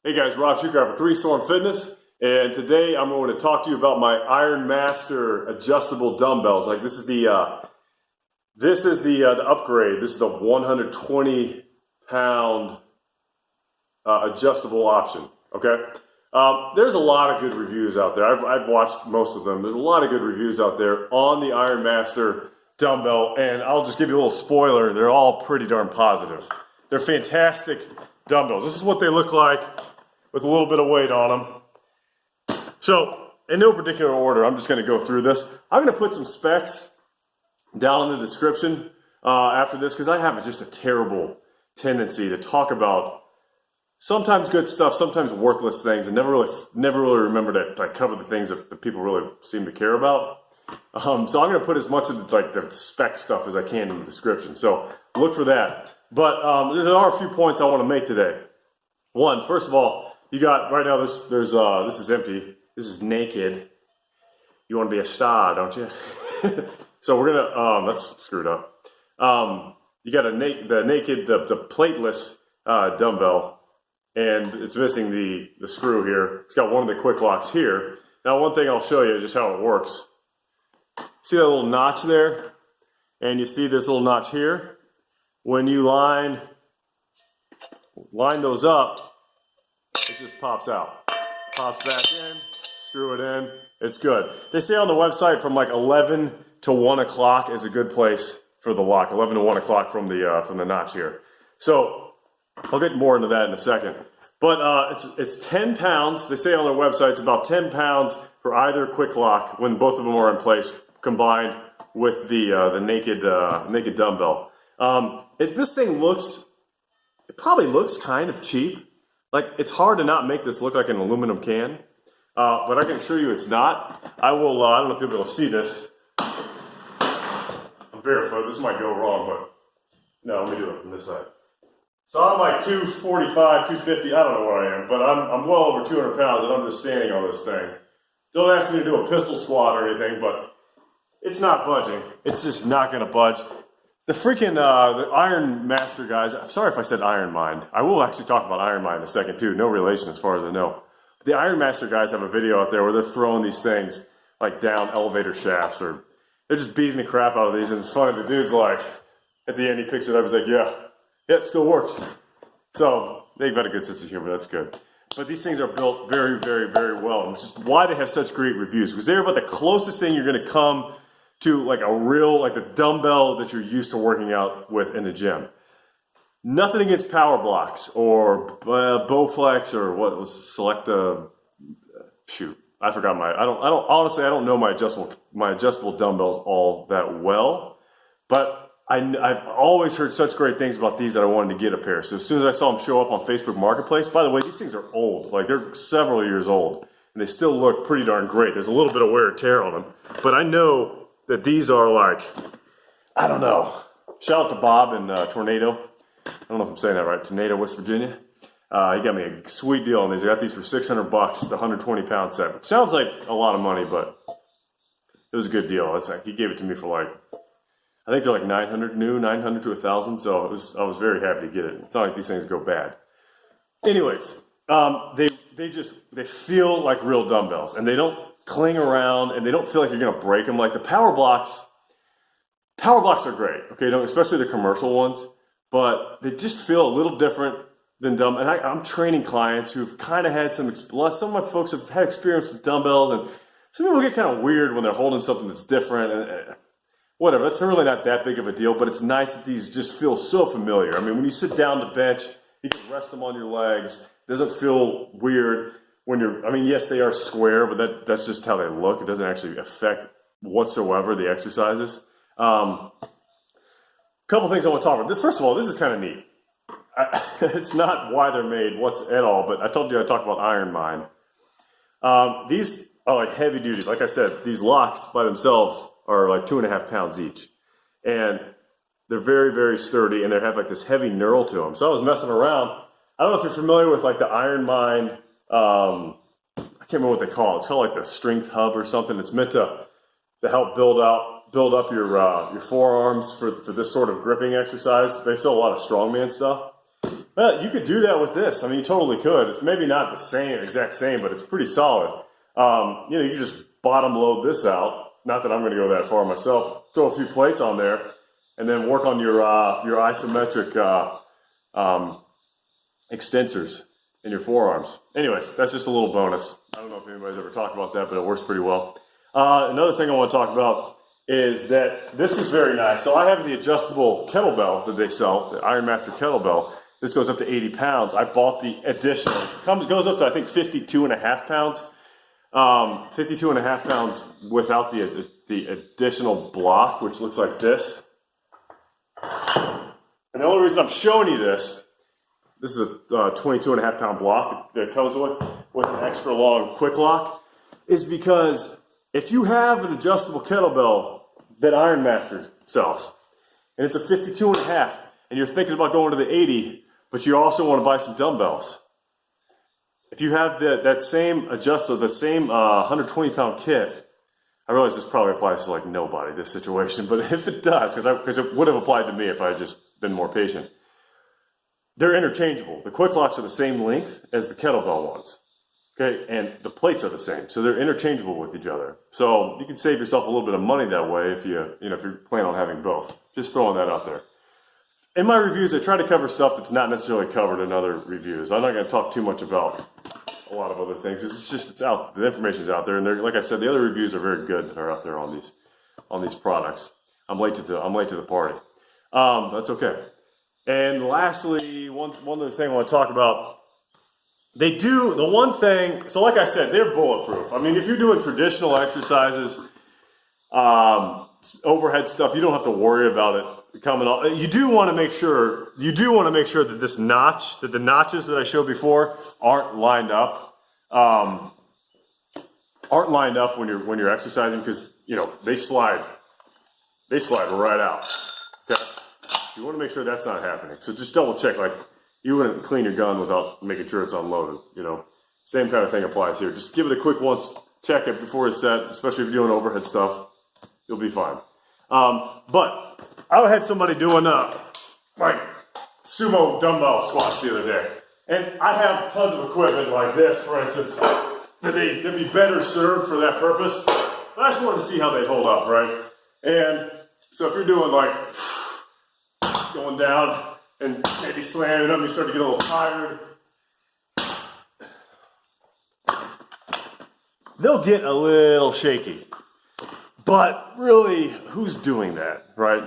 Hey guys, Rob Schuker for 3 Storm Fitness, and today I'm going to talk to you about my Ironmaster adjustable dumbbells. Like this is the upgrade. This is the 120 pound adjustable option. Okay, there's a lot of good reviews out there. I've watched most of them. There's a lot of good reviews out there on the Ironmaster dumbbell, and I'll just give you a little spoiler. They're all pretty darn positive. They're fantastic dumbbells. This is what they look like with a little bit of weight on them. So, in no particular order, I'm just going to go through this. I'm going to put some specs down in the description after this because I have just a terrible tendency to talk about sometimes good stuff, sometimes worthless things, and never really remember to cover the things that people really seem to care about. So I'm going to put as much of the spec stuff as I can in the description. So look for that. But there are a few points I want to make today. One, first of all, you got right now. This is empty. This is naked. You want to be a star, don't you? So we're gonna. That's screwed up. You got the plateless dumbbell, and it's missing the screw here. It's got one of the quick locks here. Now, one thing I'll show you just how it works. See that little notch there, and you see this little notch here. When you line those up, it just pops out. Pops back in, screw it in, it's good. They say on the website from like 11 to 1 o'clock is a good place for the lock. 11 to 1 o'clock from the notch here. So I'll get more into that in a second. But it's 10 pounds. They say on their website it's about 10 pounds for either quick lock when both of them are in place, combined with the naked dumbbell. This thing it probably looks kind of cheap. Like, it's hard to not make this look like an aluminum can, but I can assure you it's not. I don't know if you'll be able to see this. I'm barefoot, this might go wrong, but no, let me do it from this side. So I'm like 245, 250, I don't know where I am, but I'm well over 200 pounds and I'm just standing on this thing. Don't ask me to do a pistol squat or anything, but it's not budging. It's just not going to budge. The freaking the Ironmaster guys, I'm sorry if I said IronMind. I will actually talk about IronMind in a second too. No relation as far as I know. The Ironmaster guys have a video out there where they're throwing these things like down elevator shafts, or they're just beating the crap out of these. And it's funny, the dude's like, at the end he picks it up, he's like, yeah, it still works. So they've got a good sense of humor, that's good. But these things are built very, very, very well, which is why they have such great reviews, because they're about the closest thing you're going to come to like a real, like the dumbbell that you're used to working out with in the gym. Nothing against power blocks or Bowflex or what was shoot, I forgot honestly I don't know my adjustable dumbbells all that well, but I've always heard such great things about these that I wanted to get a pair. So as soon as I saw them show up on Facebook Marketplace, by the way, these things are old, like they're several years old, and they still look pretty darn great. There's a little bit of wear and tear on them, but I know that these are like, I don't know. Shout out to Bob in Tornado. I don't know if I'm saying that right. Tornado, West Virginia. He got me a sweet deal on these. I got these for $600, the 120 pound set. Which sounds like a lot of money, but it was a good deal. It's like, he gave it to me for like, I think they're like 900 to 1,000. So I was very happy to get it. It's not like these things go bad. Anyways, they feel like real dumbbells, and they don't cling around, and they don't feel like you're gonna break them. Like the power blocks are great, okay, especially the commercial ones, but they just feel a little different than dumbbells. And I'm training clients who've kind of had some of my folks have had experience with dumbbells, and some people get kind of weird when they're holding something that's different, and whatever, that's really not that big of a deal, but it's nice that these just feel so familiar. I mean, when you sit down to bench, you can rest them on your legs. It doesn't feel weird. Yes, they are square, but that's just how they look. It doesn't actually affect whatsoever the exercises. Couple things I want to talk about. First of all, this is kind of neat. It's not why they're made, at all, but I told you I'd talk about IronMind. These are like heavy duty. Like I said, these locks by themselves are like 2.5 pounds each. And they're very, very sturdy, and they have like this heavy knurl to them. So I was messing around. I don't know if you're familiar with like the IronMind, I can't remember what they call it. It's called like the strength hub or something. It's meant to help build up your forearms for this sort of gripping exercise. They sell a lot of strongman stuff. Well, you could do that with this. I mean, you totally could. It's maybe not the same, exact same, but it's pretty solid. You know, you just bottom load this out. Not that I'm going to go that far myself. Throw a few plates on there, and then work on your isometric extensors in your forearms. Anyways, that's just a little bonus. I don't know if anybody's ever talked about that, but it works pretty well. Another thing I want to talk about is that this is very nice. So I have the adjustable kettlebell that they sell, the Ironmaster kettlebell. This goes up to 80 pounds. I bought the additional, goes up to I think 52 and a half pounds. 52 and a half pounds without the additional block, which looks like this. And the only reason I'm showing you this is a 22 and a half pound block that comes with an extra long quick lock, is because if you have an adjustable kettlebell that Ironmaster sells, and it's a 52 and a half, and you're thinking about going to the 80, but you also want to buy some dumbbells, if you have that same adjuster, the same 120 pound kit, I realize this probably applies to like nobody, this situation, but if it does, because it would have applied to me if I had just been more patient, they're interchangeable. The quick locks are the same length as the kettlebell ones, okay, and the plates are the same, so they're interchangeable with each other. So you can save yourself a little bit of money that way if if you plan on having both. Just throwing that out there. In my reviews, I try to cover stuff that's not necessarily covered in other reviews. I'm not going to talk too much about a lot of other things. It's out. The information's out there, and like I said, the other reviews are very good that are out there on these products. I'm late to the party. That's okay. And lastly, one other thing I want to talk about. They do the one thing. So, like I said, they're bulletproof. I mean, if you're doing traditional exercises, overhead stuff, you don't have to worry about it coming off. You do want to make sure that the notches that I showed before aren't lined up. When you're exercising, because they slide right out. Okay, so you want to make sure that's not happening. So just double check. Like, you wouldn't clean your gun without making sure it's unloaded. Same kind of thing applies here. Just give it a quick once, check it before it's set, especially if you're doing overhead stuff. You'll be fine. But I had somebody doing like sumo dumbbell squats the other day, and I have tons of equipment like this, for instance, that they'd be better served for that purpose. But I just wanted to see how they'd hold up, right? And so if you're doing like going down and maybe slamming them, you start to get a little tired. They'll get a little shaky. But really, who's doing that, right?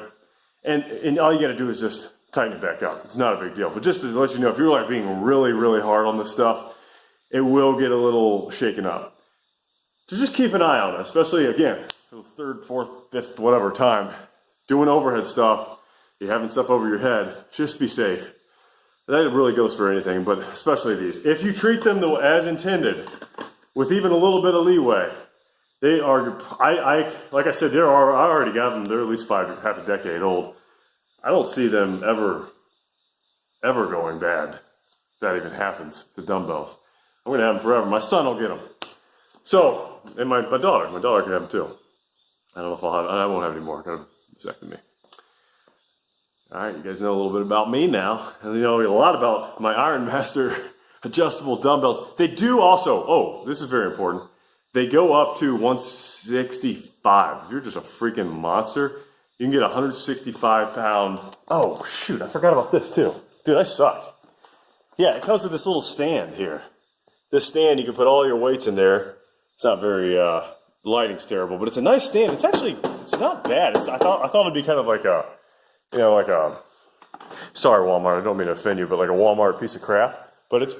And all you got to do is just tighten it back up. It's not a big deal. But just to let you know, if you're like being really, really hard on this stuff, it will get a little shaken up. So just keep an eye on it, especially, again, for the third, fourth, fifth, whatever time, doing overhead stuff, you're having stuff over your head, just be safe. That really goes for anything, but especially these. If you treat them as intended, with even a little bit of leeway, they are, like I said, I already got them, they're at least half a decade old. I don't see them ever going bad, if that even happens, the dumbbells. I'm gonna have them forever. My son will get them. So, and my daughter can have them too. I don't know if I won't have any more, kind of vasectomy. All right, you guys know a little bit about me now, and you know a lot about my Ironmaster adjustable dumbbells. They do also, this is very important, they go up to 165. If you're just a freaking monster, you can get a 165 pound, oh shoot, I forgot about this too. Dude, I suck. Yeah, it comes with this little stand here. This stand, you can put all your weights in there. It's not very, lighting's terrible, but it's a nice stand. It's not bad. I thought it'd be kind of like a, sorry Walmart, I don't mean to offend you, but like a Walmart piece of crap. But it's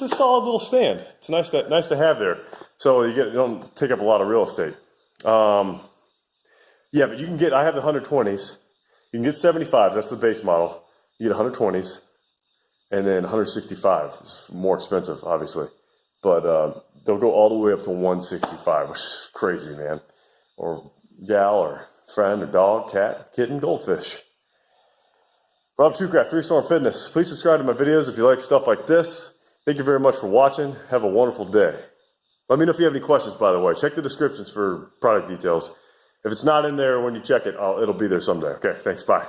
a solid little stand. It's nice to have there. So you don't take up a lot of real estate. Yeah, but you can get, I have the 120s. You can get 75s, that's the base model. You get 120s, and then 165 is more expensive, obviously. But they'll go all the way up to 165, which is crazy, man. Or gal, or friend, or dog, cat, kitten, goldfish. Rob Shoecraft, 3-Storm Fitness. Please subscribe to my videos if you like stuff like this. Thank you very much for watching. Have a wonderful day. Let me know if you have any questions, by the way. Check the descriptions for product details. If it's not in there when you check it, it'll be there someday. Okay, thanks. Bye.